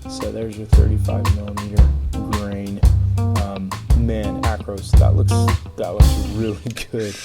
So there's your 35mm grain. Man, Acros, that looks really good.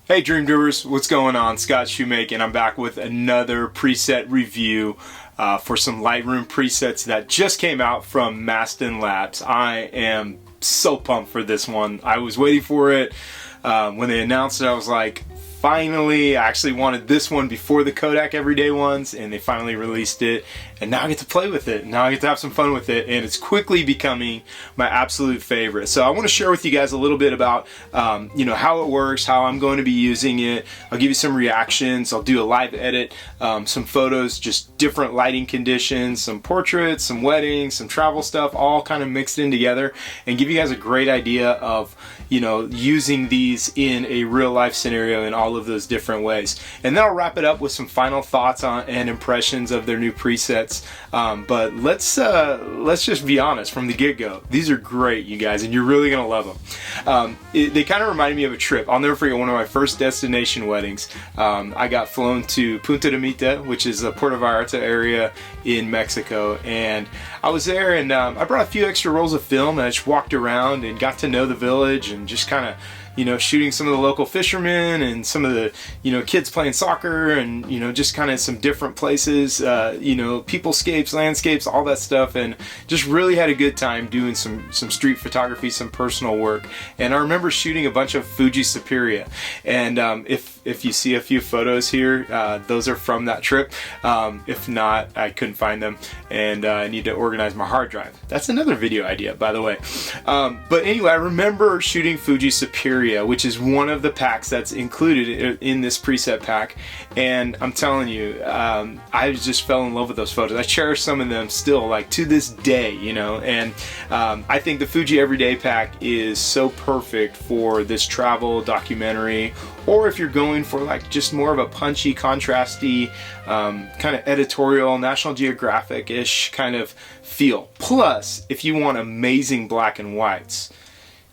Hey Dream Doers, what's going on? Scott Shoemaker, and I'm back with another preset review for some Lightroom presets that just came out from Mastin Labs. I am so pumped for this one. I was waiting for it. When they announced it, I was like, finally, I actually wanted this one before the Kodak Everyday ones, and they finally released it, and now I get to play with it. Now I get to have some fun with it, and it's quickly becoming my absolute favorite. So I want to share with you guys a little bit about how it works, how I'm going to be using it. I'll give you some reactions. I'll do a live edit, some photos, just different lighting conditions, some portraits, some weddings, some travel stuff, all kind of mixed in together, and give you guys a great idea of using these in a real life scenario in all of those different ways. And then I'll wrap it up with some final thoughts on and impressions of their new presets. But let's just be honest from the get-go. These are great, you guys, and you're really gonna love them. They kind of reminded me of a trip. I'll never forget one of my first destination weddings. I got flown to Punta de Mita, which is a Puerto Vallarta area in Mexico, and I was there, and I brought a few extra rolls of film, and I just walked around and got to know the village and just kind of shooting some of the local fishermen and some of the kids playing soccer, and just kind of some different places, peoplescapes, landscapes, all that stuff, and just really had a good time doing some street photography, some personal work. And I remember shooting a bunch of Fuji Superia, and if you see a few photos here, those are from that trip. If not, I couldn't find them, and I need to organize my hard drive. That's another video idea, by the way. But anyway, I remember shooting Fuji Superia, which is one of the packs that's included in this preset pack, and I'm telling you, I just fell in love with those photos. I cherish some of them still, like to this day, and I think the Fuji Everyday Pack is so perfect for this travel documentary, or if you're going for like just more of a punchy, contrasty, kind of editorial, National Geographic-ish kind of feel. Plus, if you want amazing black and whites,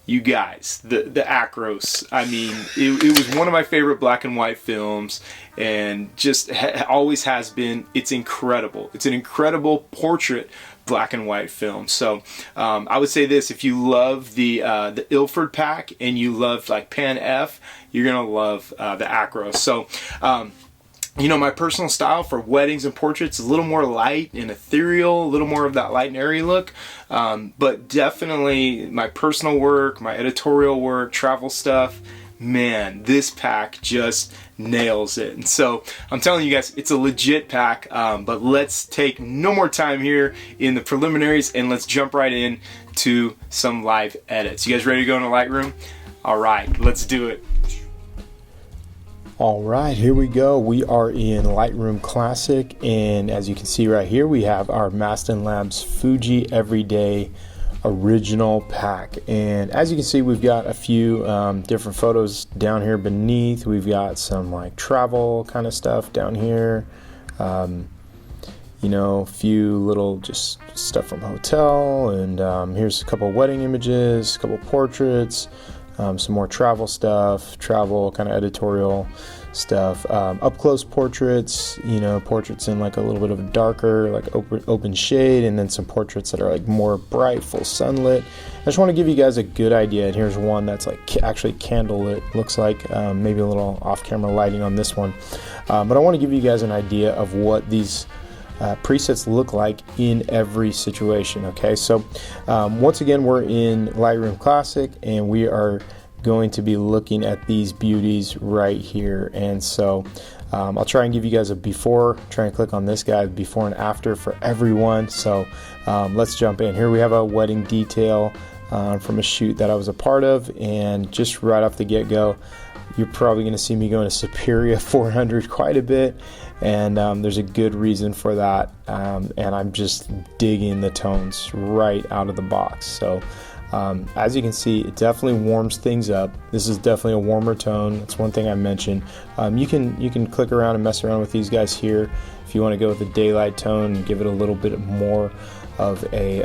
you guys, the Acros, I mean, it was one of my favorite black and white films, and just always has been. It's incredible. It's an incredible portrait black and white film. So I would say this: if you love the Ilford pack and you love like Pan F, you're gonna love the Acros. So my personal style for weddings and portraits is a little more light and ethereal, a little more of that light and airy look. But definitely my personal work, my editorial work, travel stuff, man, this pack just nails it. And so I'm telling you guys, it's a legit pack. But let's take no more time here in the preliminaries, and let's jump right in to some live edits. You guys ready to go into Lightroom? All right, let's do it. Alright, here we go. We are in Lightroom Classic, and as you can see right here, we have our Mastin Labs Fuji Everyday Original Pack. And as you can see, we've got a few different photos down here beneath. We've got some like travel kind of stuff down here. A few little just stuff from hotel, and here's a couple wedding images, a couple portraits. Some more travel stuff, travel kind of editorial stuff, up close portraits, portraits in like a little bit of a darker, like open shade, and then some portraits that are like more bright, full sunlit. I just want to give you guys a good idea, and here's one that's like actually candlelit, looks like, maybe a little off-camera lighting on this one, but I want to give you guys an idea of what these presets look like in every situation. Okay, so once again, we're in Lightroom Classic, and we are going to be looking at these beauties right here. And so I'll try and give you guys a before, try and click on this guy, before and after for everyone. So let's jump in. Here we have a wedding detail from a shoot that I was a part of, and just right off the get-go, you're probably going to see me going to Superia 400 quite a bit, and there's a good reason for that, and I'm just digging the tones right out of the box. So as you can see, it definitely warms things up. This is definitely a warmer tone. That's one thing I mentioned. You can click around and mess around with these guys here if you want to go with a daylight tone and give it a little bit more of a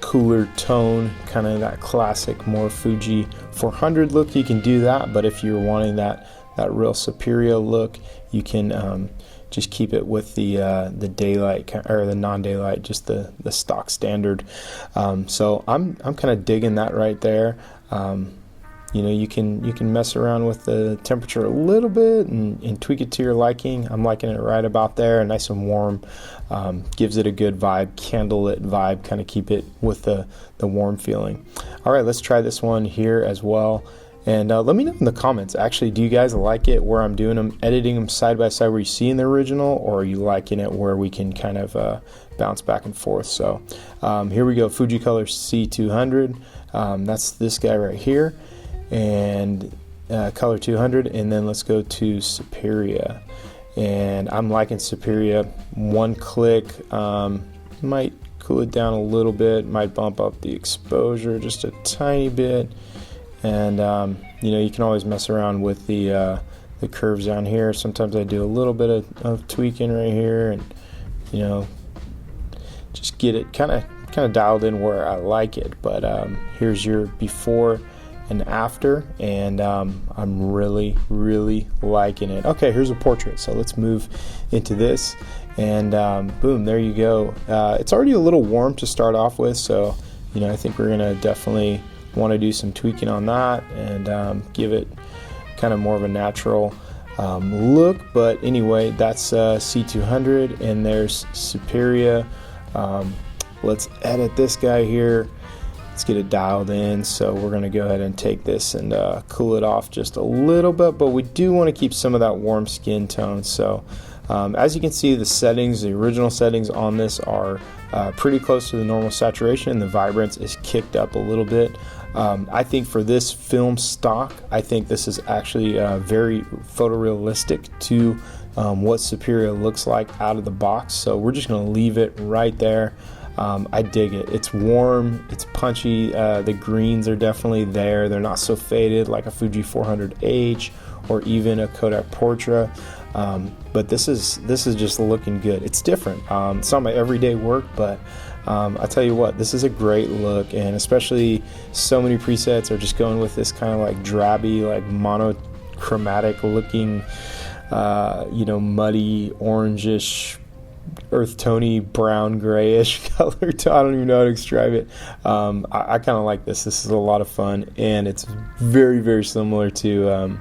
cooler tone, kind of that classic more Fuji 400 look. You can do that, but if you're wanting that real Superia look, you can just keep it with the daylight or the non-daylight, just the stock standard. So I'm kind of digging that right there. You know, you can mess around with the temperature a little bit and tweak it to your liking. I'm liking it right about there, nice and warm. Gives it a good vibe, candlelit vibe, kind of keep it with the warm feeling. All right, let's try this one here as well. And let me know in the comments, actually, do you guys like it where I'm doing them, editing them side by side where you see in the original, or are you liking it where we can kind of bounce back and forth? So here we go, Fujicolor C200. That's this guy right here, and color 200, and then let's go to Superia. And I'm liking Superia. One click might cool it down a little bit, might bump up the exposure just a tiny bit, and you know, you can always mess around with the curves down here. Sometimes I do a little bit of tweaking right here, and you know, just get it kind of dialed in where I like it. But here's your before and after, and I'm really liking it. Okay, here's a portrait, so let's move into this, and boom, there you go. It's already a little warm to start off with, so you know, I think we're gonna definitely want to do some tweaking on that and give it kind of more of a natural look. But anyway, that's C200, and there's Superia. Let's edit this guy here. Let's get it dialed in. So we're going to go ahead and take this and cool it off just a little bit, but we do want to keep some of that warm skin tone. So as you can see, the settings, the original settings on this are pretty close to the normal saturation, and the vibrance is kicked up a little bit. I think for this film stock, I think this is actually very photorealistic to what Superia looks like out of the box. So we're just going to leave it right there. I dig it. It's warm, it's punchy, the greens are definitely there. They're not so faded like a Fuji 400H or even a Kodak Portra. But this is just looking good. It's different. It's not my everyday work, but I tell you what, this is a great look, and especially so many presets are just going with this kind of like drabby, like monochromatic looking, you know, muddy, orangish, earth tony, brown, grayish color tone. I don't even know how to describe it. I kind of like this. This is a lot of fun, and it's very similar to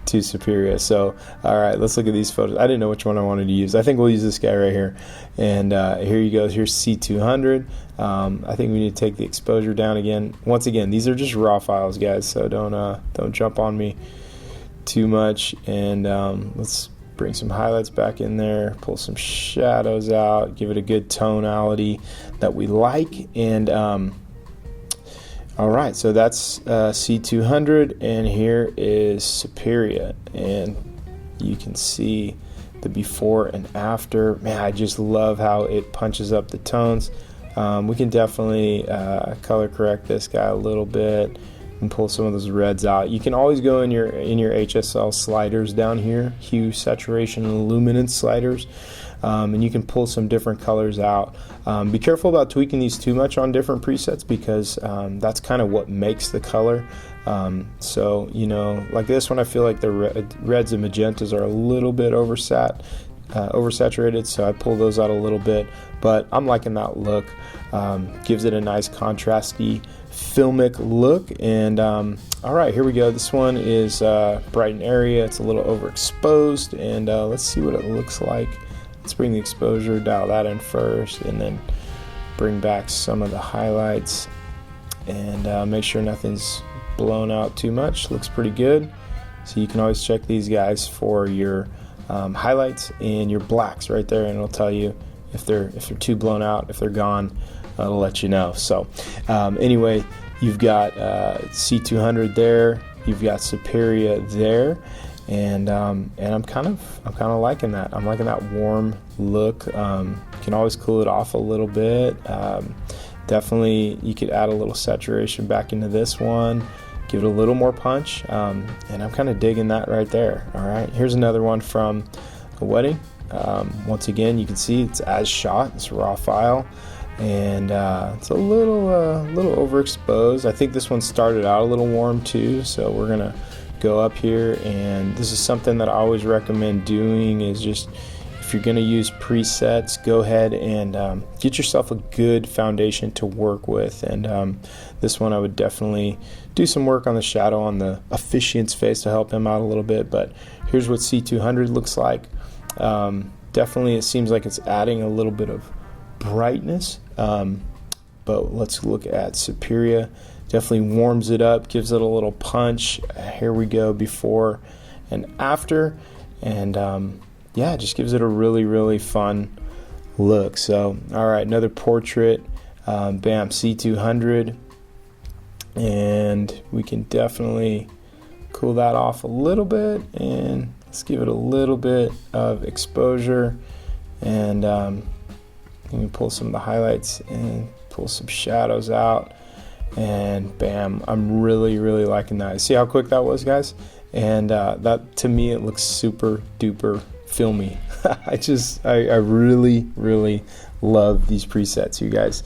Superia. So all right, let's look at these photos. I didn't know which one I wanted to use. I think we'll use this guy right here, and here you go. Here's C200. I think we need to take the exposure down again. Once again, these are just raw files, guys, so don't jump on me too much. And let's bring some highlights back in there, pull some shadows out, give it a good tonality that we like. And all right, so that's C200, and here is Superia, and you can see the before and after. Man, I just love how it punches up the tones. We can definitely color correct this guy a little bit and pull some of those reds out. You can always go in your HSL sliders down here, hue, saturation, and luminance sliders, and you can pull some different colors out. Be careful about tweaking these too much on different presets, because that's kind of what makes the color. So you know, like this one, I feel like the reds and magentas are a little bit oversaturated, so I pull those out a little bit, but I'm liking that look. Gives it a nice contrasty filmic look. And all right, here we go. This one is bright and airy. It's a little overexposed, and let's see what it looks like. Let's bring the exposure, dial that in first, and then bring back some of the highlights, and make sure nothing's blown out too much. Looks pretty good. So you can always check these guys for your highlights and your blacks right there, and it'll tell you if they're too blown out. If they're gone, it'll let you know. So anyway, you've got C200 there. you've got Superia there, and I'm kind of liking that. I'm liking that warm look. You can always cool it off a little bit. Definitely, you could add a little saturation back into this one, give it a little more punch, and I'm kind of digging that right there. All right, here's another one from a wedding. Once again, you can see it's as shot. It's a raw file, and it's a little overexposed. I think this one started out a little warm too, so we're gonna go up here, and this is something that I always recommend doing, is just, if you're going to use presets, go ahead and get yourself a good foundation to work with. And this one I would definitely do some work on the shadow on the officiant's face to help him out a little bit. But here's what C200 looks like. Definitely it seems like it's adding a little bit of brightness, but let's look at Superia. Definitely warms it up, gives it a little punch. Here we go, before and after, and yeah, it just gives it a really fun look. So, all right, another portrait, bam, C200, and we can definitely cool that off a little bit, and let's give it a little bit of exposure, and you can pull some of the highlights and pull some shadows out, and bam, I'm really liking that. See how quick that was, guys? And that, to me, it looks super duper filmy. I really love these presets, you guys.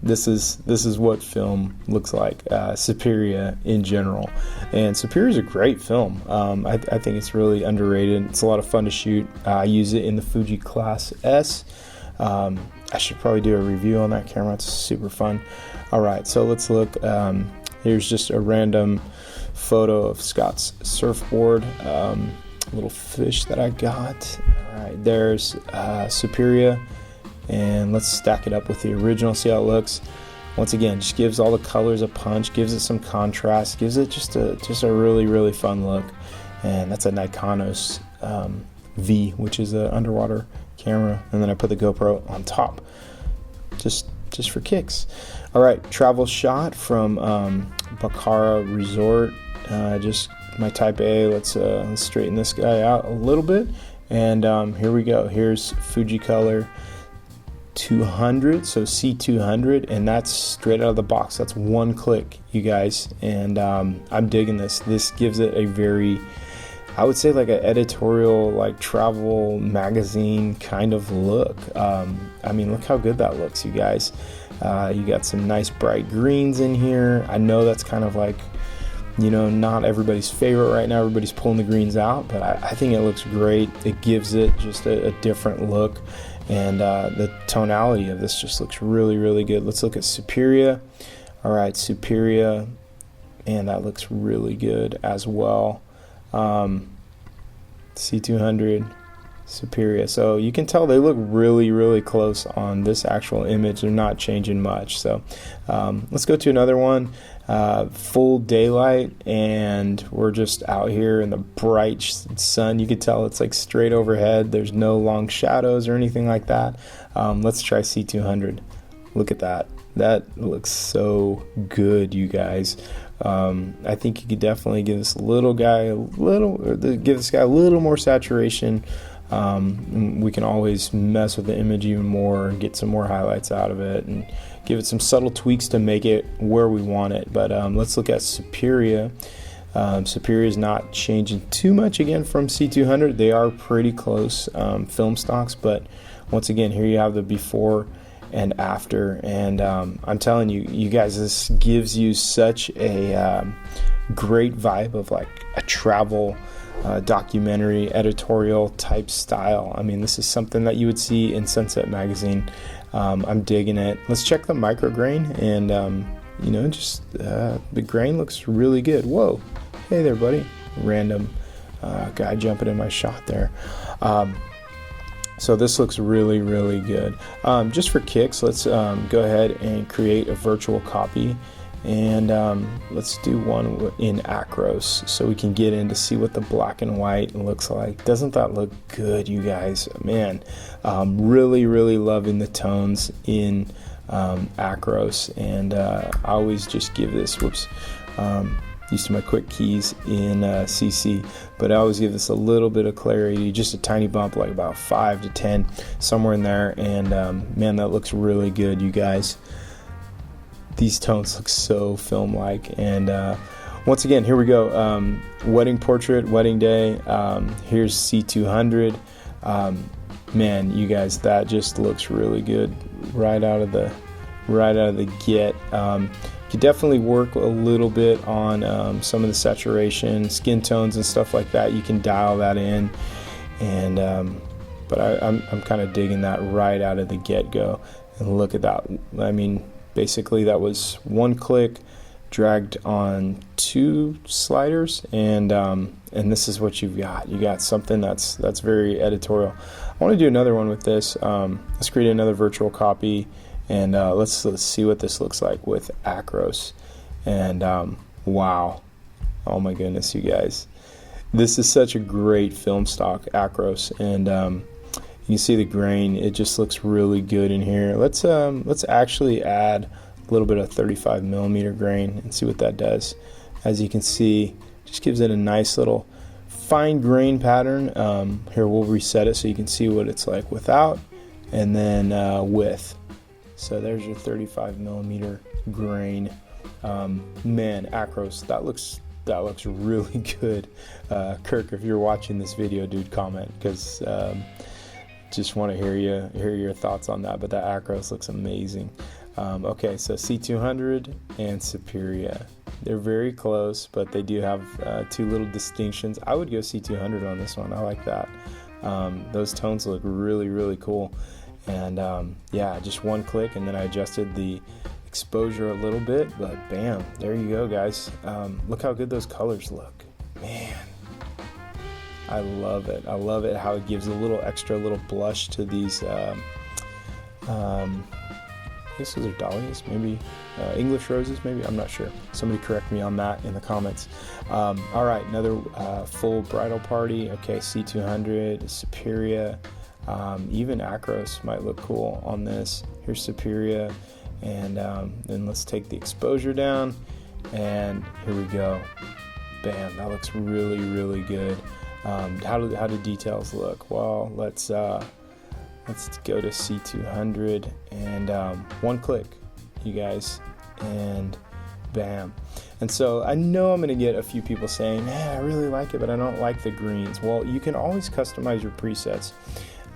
This is what film looks like, Superia in general. And Superia is a great film. I think it's really underrated. It's a lot of fun to shoot. I use it in the Fuji Class S. I should probably do a review on that camera. It's super fun. All right, so let's look. Here's just a random photo of Scott's surfboard. Little fish that I got. All right, there's Superia, and let's stack it up with the original, see how it looks. Once again, just gives all the colors a punch, gives it some contrast, gives it just a really fun look. And that's a Nikonos V, which is an underwater camera, and then I put the GoPro on top, just for kicks. All right, travel shot from Baccara Resort. Just my type A. Let's straighten this guy out a little bit, and here we go. Here's Fujicolor 200, so C200, and that's straight out of the box. That's one click, you guys, and I'm digging this. This gives it a very, I would say, like an editorial, like travel magazine kind of look. I mean, look how good that looks, you guys. You got some nice bright greens in here. I know that's kind of like, you know, not everybody's favorite right now. Everybody's pulling the greens out, but I think it looks great. It gives it just a different look, and the tonality of this just looks really good. Let's look at Superia. All right, Superia, and that looks really good as well. C200, Superia. So you can tell they look really close on this actual image. They're not changing much. So let's go to another one. Full daylight, and we're just out here in the bright sun. You can tell it's like straight overhead. There's no long shadows or anything like that. Let's try C200. Look at that. That looks so good, you guys. I think you could definitely give this guy a little more saturation. We can always mess with the image even more and get some more highlights out of it and give it some subtle tweaks to make it where we want it. But let's look at Superia. Superia is not changing too much again from C200. They are pretty close film stocks, but once again, here you have the before and after, and I'm telling you, you guys, this gives you such a great vibe of like a travel documentary editorial type style. I mean, this is something that you would see in Sunset Magazine. I'm digging it. Let's check the micro grain, and you know, just the grain looks really good. Whoa, hey there, buddy. Random guy jumping in my shot there. So this looks really good. Just for kicks, let's go ahead and create a virtual copy, and let's do one in Acros so we can get in to see what the black and white looks like. Doesn't that look good, you guys? Man, really loving the tones in Acros, and I always just give this used to my quick keys in CC, but I always give this a little bit of clarity, just a tiny bump, like about 5 to 10, somewhere in there, and man, that looks really good, you guys. These tones look so film-like, and once again, here we go. Wedding portrait, wedding day. Here's C200. Man, you guys, that just looks really good right out of the get. You can definitely work a little bit on some of the saturation, skin tones, and stuff like that. You can dial that in, and but I'm kind of digging that right out of the get-go. And look at that. I mean, basically that was one click, dragged on 2 sliders, and this is what you've got. You got something that's very editorial. I want to do another one with this. Let's create another virtual copy. And let's see what this looks like with Acros. And wow, oh my goodness, you guys, this is such a great film stock, Acros, and you can see the grain. It just looks really good in here. Let's actually add a little bit of 35 millimeter grain and see what that does. As you can see, it just gives it a nice little fine grain pattern. Here, we'll reset it so you can see what it's like without, and then with. So there's your 35 millimeter grain. Man, Acros, that looks really good. Kirk, if you're watching this video, dude, comment, because just want to hear your thoughts on that. But that Acros looks amazing. Okay, so C200 and Superia, they're very close, but they do have 2 little distinctions. I would go C200 on this one. I like that. Those tones look really cool. And yeah, just one click, and then I adjusted the exposure a little bit, but bam, there you go, guys. Look how good those colors look. Man, I love it. I love it how it gives a little blush to these I guess those are dahlias, maybe English roses, maybe, I'm not sure. Somebody correct me on that in the comments. All right, another full bridal party. Okay, C200, Superia. Even Acros might look cool on this. Here's Superia, and then let's take the exposure down, and here we go. Bam, that looks really good. How do details look? Well, let's go to C200, and one click, you guys, and bam. And so I know I'm going to get a few people saying, I really like it, but I don't like the greens. Well, you can always customize your presets.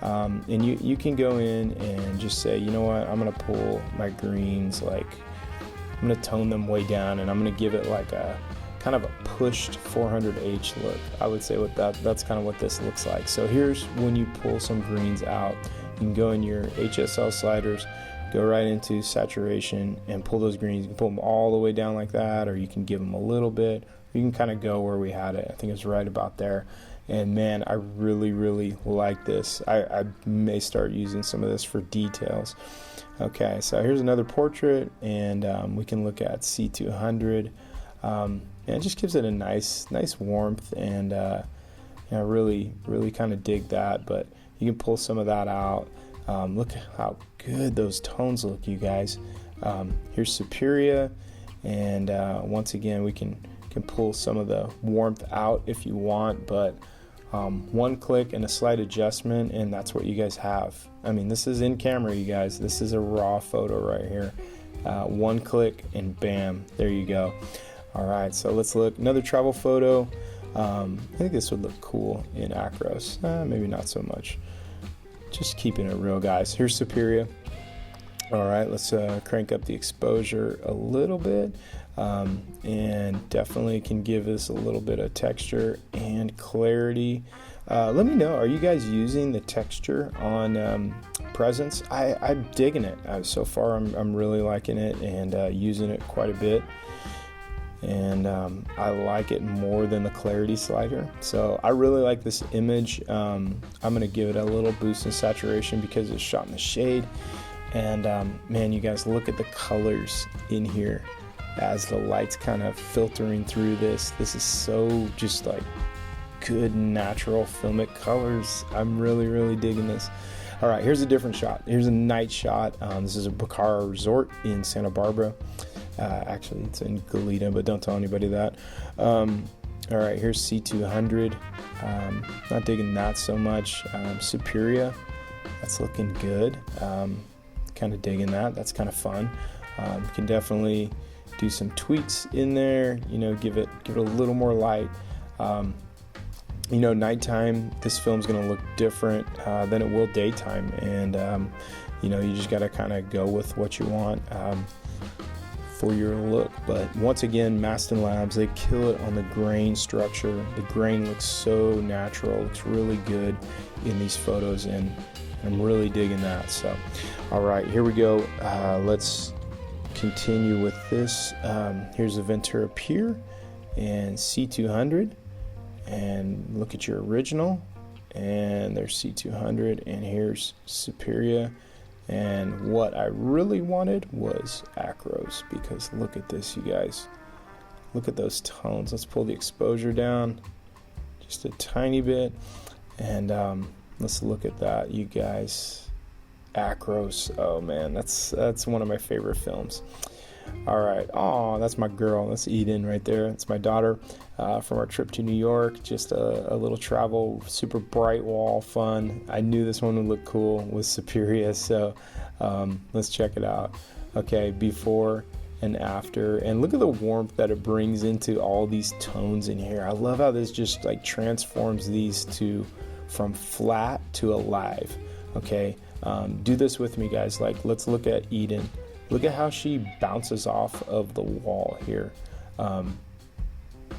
And you can go in and just say, you know what, I'm going to pull my greens, like I'm going to tone them way down, and I'm going to give it like a kind of a pushed 400H look. I would say that's kind of what this looks like. So here's when you pull some greens out. You can go in your HSL sliders, go right into saturation, and pull those greens. You can pull them all the way down like that, or you can give them a little bit. You can kind of go where we had it. I think it's right about there. And man, I really like this. I may start using some of this for details. Okay, so here's another portrait, and we can look at C200. And it just gives it a nice warmth, and I really kind of dig that. But you can pull some of that out. Look how good those tones look, you guys. Here's Superia, and once again, we can pull some of the warmth out if you want, but one click and a slight adjustment, and that's what you guys have. I mean, this is in camera, you guys. This is a raw photo right here. One click and bam, there you go. All right, so let's look. Another travel photo. I think this would look cool in Acros. Maybe not so much. Just keeping it real, guys. Here's Superia. All right, let's crank up the exposure a little bit, and definitely can give us a little bit of texture and clarity. Let me know, are you guys using the texture on presents? I'm digging it. So far, I'm really liking it and using it quite a bit. And I like it more than the clarity slider. So I really like this image. I'm going to give it a little boost in saturation because it's shot in the shade. And man, you guys, look at the colors in here as the light's kind of filtering through this. This is so just like good natural filmic colors. I'm really digging this. All right, here's a different shot. Here's a night shot. This is a Bacara resort in Santa Barbara. Actually, it's in Goleta, but don't tell anybody that. All right, here's C200. Not digging that so much. Superia, that's looking good. Kind of digging that. That's kind of fun. You can definitely do some tweaks in there. You know, give it a little more light. You know, nighttime, this film's going to look different than it will daytime, and you know, you just got to kind of go with what you want for your look. But once again, Mastin Labs, they kill it on the grain structure. The grain looks so natural, looks really good in these photos, and I'm really digging that. So all right, here we go. Let's continue with this. Here's the Ventura Pier and C200, and look at your original, and there's C200, and here's Superia. And what I really wanted was Acros, because look at this, you guys. Look at those tones. Let's pull the exposure down just a tiny bit, and let's look at that, you guys. Acros. Oh man, that's one of my favorite films. All right. Oh, that's my girl. That's Eden right there. That's my daughter from our trip to New York. Just a little travel, super bright wall, fun. I knew this one would look cool with Superia, so let's check it out. Okay, before and after, and look at the warmth that it brings into all these tones in here. I love how this just like transforms these to from flat to alive. Okay, do this with me, guys. Like, let's look at Eden. Look at how she bounces off of the wall here.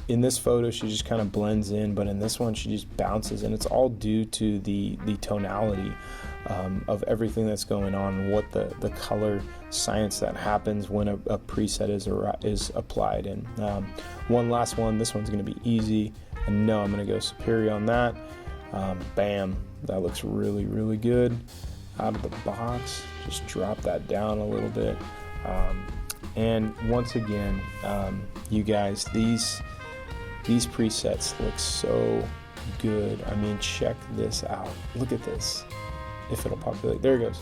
In this photo, she just kind of blends in, but in this one, she just bounces, and it's all due to the tonality of everything that's going on, what the color science that happens when a preset is applied. And one last one. This one's going to be easy. I know I'm going to go Superia on that. Bam, that looks really, really good. Out of the box, just drop that down a little bit, and once again, you guys, these presets look so good. I mean, check this out. Look at this. If it'll populate, there it goes.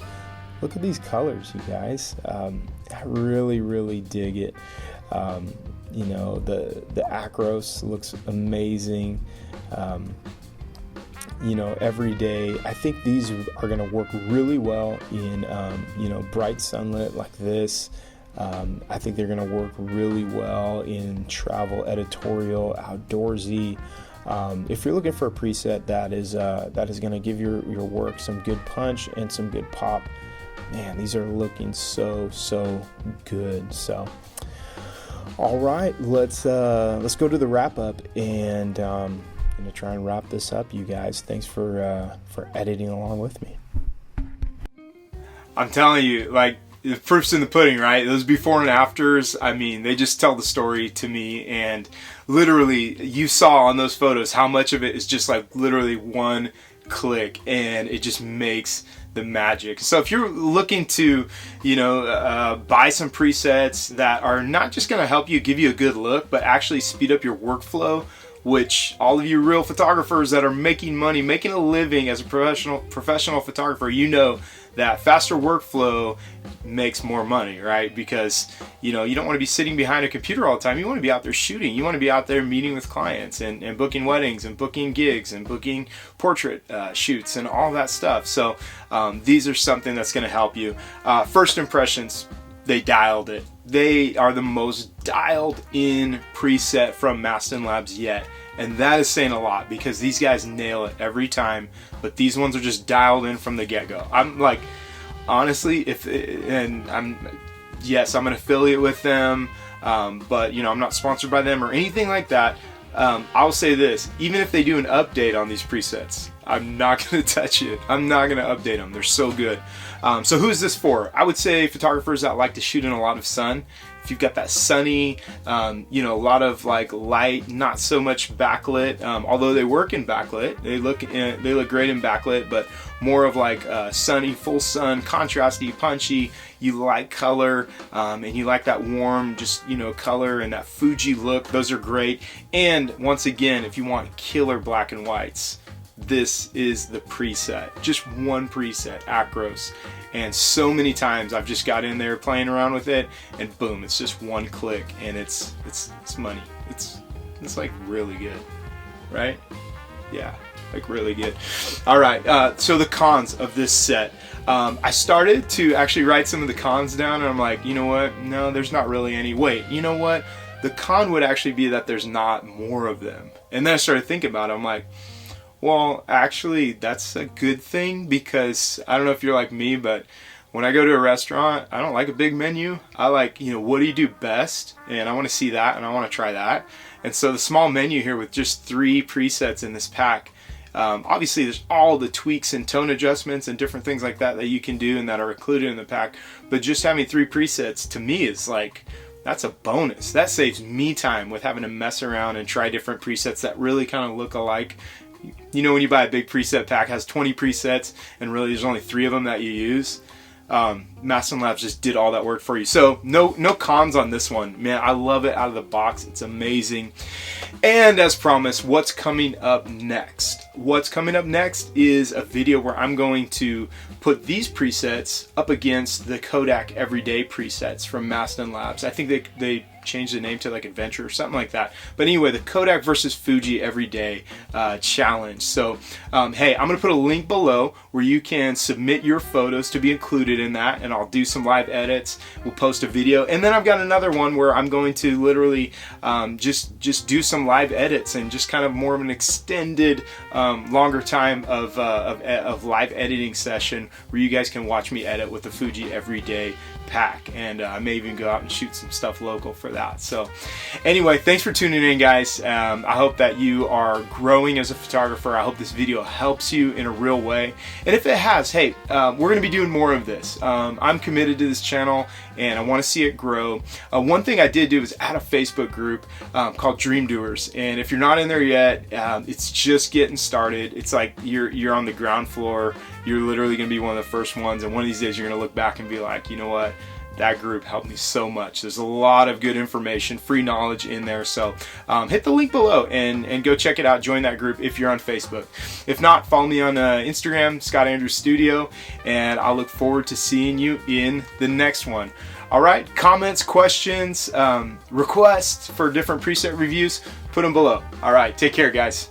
Look at these colors, you guys. I really, really dig it. You know, the Acros looks amazing. You know, every day. I think these are going to work really well in, you know, bright sunlit like this. I think they're going to work really well in travel, editorial, outdoorsy. If you're looking for a preset that is going to give your work some good punch and some good pop, man, these are looking so good. So, all right, let's go to the wrap up, and I'm going to try and wrap this up, you guys. Thanks for editing along with me. I'm telling you, like, the proof's in the pudding, right? Those before and afters, I mean, they just tell the story to me. And literally, you saw on those photos how much of it is just like literally one click, and it just makes the magic. So if you're looking to, you know, buy some presets that are not just going to help you give you a good look, but actually speed up your workflow, which all of you real photographers that are making money, making a living as a professional photographer, you know that faster workflow makes more money, right? Because, you know, you don't want to be sitting behind a computer all the time. You want to be out there shooting. You want to be out there meeting with clients and booking weddings and booking gigs and booking portrait shoots and all that stuff. So these are something that's going to help you. First impressions, they dialed it. They are the most dialed in preset from Mastin Labs yet. And that is saying a lot, because these guys nail it every time. But these ones are just dialed in from the get-go. I'm like, honestly, I'm an affiliate with them, but you know, I'm not sponsored by them or anything like that. I'll say this: even if they do an update on these presets, I'm not going to touch it. I'm not going to update them. They're so good. So who is this for? I would say photographers that like to shoot in a lot of sun. If you've got that sunny, you know, a lot of like light, not so much backlit, although they work in backlit, they look great in backlit, but more of like sunny, full sun, contrasty, punchy. You like color, and you like that warm, just, you know, color and that Fuji look. Those are great. And once again, if you want killer black and whites, this is the preset. Just one preset, Acros. And so many times I've just got in there playing around with it, and boom, it's just one click, and it's money. It's like really good, right? Yeah, like really good. All right, so the cons of this set. I started to actually write some of the cons down, and I'm like, you know what? No, there's not really any. Wait, you know what? The con would actually be that there's not more of them. And then I started thinking about it. I'm like, well, actually, that's a good thing, because I don't know if you're like me, but when I go to a restaurant, I don't like a big menu. I like, what do you do best? And I want to see that, and I want to try that. And so the small menu here with just 3 presets in this pack, obviously there's all the tweaks and tone adjustments and different things like that that you can do and that are included in the pack. But just having 3 presets to me is like, that's a bonus. That saves me time with having to mess around and try different presets that really kind of look alike. When you buy a big preset pack, it has 20 presets, and really there's only 3 of them that you use. Mastin Labs just did all that work for you. So no cons on this one. Man, I love it out of the box. It's amazing. And as promised, what's coming up next? What's coming up next is a video where I'm going to put these presets up against the Kodak Everyday presets from Mastin Labs. I think they changed the name to like Adventure or something like that. But anyway, the Kodak versus Fuji Everyday challenge. So hey, I'm gonna put a link below where you can submit your photos to be included in that, and I'll do some live edits. We'll post a video, and then I've got another one where I'm going to literally just do some live edits and just kind of more of an extended longer time of live editing session where you guys can watch me edit with the Fuji Everyday Pack, and I may even go out and shoot some stuff local for that. So anyway, thanks for tuning in, guys. I hope that you are growing as a photographer. I hope this video helps you in a real way, and if it has, hey, we're going to be doing more of this. I'm committed to this channel, and I want to see it grow. One thing I did do is add a Facebook group called Dream Doers, and if you're not in there yet, it's just getting started. It's like you're on the ground floor. You're literally going to be one of the first ones, and one of these days you're going to look back and be like, you know what? That group helped me so much. There's a lot of good information, free knowledge in there. So hit the link below and go check it out. Join that group if you're on Facebook. If not, follow me on Instagram, Scott Andrews Studio, and I look forward to seeing you in the next one. All right, comments, questions, requests for different preset reviews, put them below. All right, take care, guys.